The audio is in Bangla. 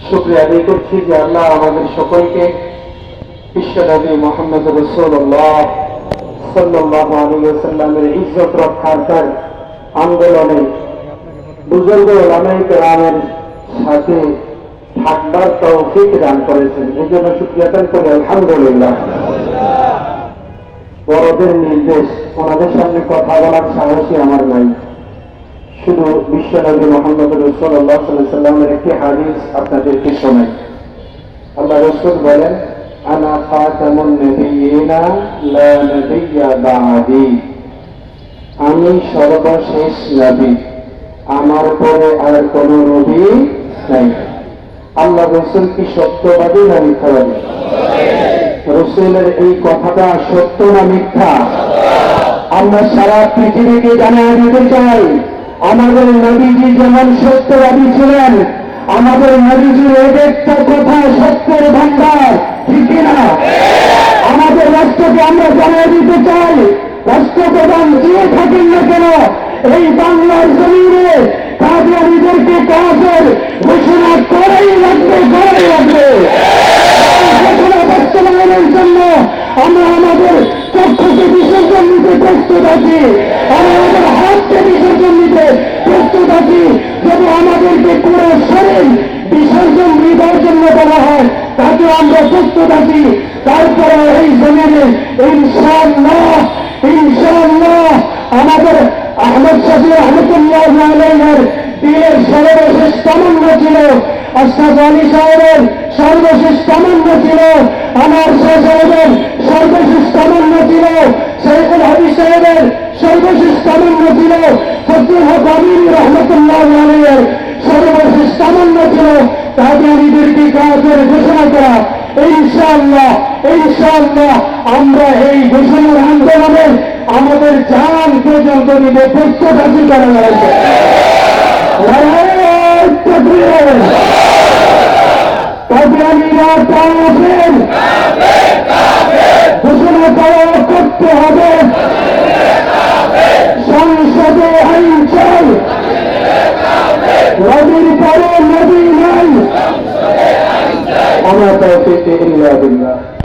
শুকরিয়া আদায় করছি যে আল্লাহ আমাদের সকলকে বিশ্বনবী মুহাম্মদ রাসূলুল্লাহ সাল্লাল্লাহু আলাইহি ওয়াসাল্লামের ইজ্জত রক্ষার আন্দোলনে বুজুর্গ উলামায়ে কেরামের সাথে থাকবার তৌফিক দান করেছেন। এই জন্য শুকরিয়া আদায় করি আলহামদুলিল্লাহ। বড়দের নির্দেশ, ওনাদের সামনে কথা বলার সাহসী আমার নাই। শুধু বিশ্বনবী মুহাম্মদ রাসূলুল্লাহ সাল্লাল্লাহু আলাইহি ওয়াসাল্লামের একটি হাদিস আপনাদেরকে শোনাই। আল্লাহ রাসূল বলেন, আনা খাতামুন নবিয়্যিনা লা নবিয়্যা বা'দি, আমি সর্বশেষ নবী, আমার পরে আর কোন নবী নাই। আল্লাহ রাসূল কি সত্যবাদী না মিথ্যাবাদী? রাসূলের এই কথাটা সত্য না মিথ্যা? আমরা সারা পৃথিবীকে জানিয়ে দিতে চাই, আমাদের নবীজি যেমন সত্যবাদী ছিলেন, আমাদের নবীজির এক একটা কথা সত্যের ভান্ডার, ঠিক না? আমাদের রাষ্ট্রকে আমরা জানিয়ে দিতে চাই, রাষ্ট্রপ্রধান যে থাকেন না কেন, এই বাংলার জমিনে কাদিয়ানীদেরকে কাফের ঘোষণা করেই লাগবে, করেই লাগবে। ঘোষণা বাস্তবায়নের জন্য আমরা আমাদের চক্ষুকে বিসর্জন দিতে প্রস্তুত আছি, আমরা আমাদের হাতকে বিসর্জন দিতে প্রস্তুত আছি। যদি আমাদেরকে পুরো শরীর বিসর্জন দেওয়ার জন্য বলা হয়, তাকে আমরা প্রস্তুত আছি। তারপরে এই জমিনে ইনশাআল্লাহ ইনশাআল্লাহ আমাদের আহমদ শফি রহমতুল্লাহ আলাইহির দিনের সর্বশেষ তামান্না ছিল, আশরাফ আলী সাহেবের সর্বশেষ তামান্না ছিল, আমার শাহ সাহেবের সর্বশেষ তামান্না ছিল, শেখুল হাদিস সাহেবের সর্বশেষ তামান্না ছিল, ফজলুল হক আমিনী রহমতুল্লাহ আলাইহির সর্বশেষ তামান্না ছিল কাদিয়ানীদেরকে কাফের ঘোষণা করা। ইনশাআল্লাহ ইনশাআল্লাহ আমরা এই ঘোষণার আন্দোলনে আমাদের জান পর্যন্ত নিতে প্রস্তুত আছি। করা হয়েছে কাদিয়ানীরা কাফের ঘোষণা করা করতে হবে। সংসদে আইন চাই, নবীর পরে নবী নাই। আমার তৌফিক ইল্লা বিল্লাহ।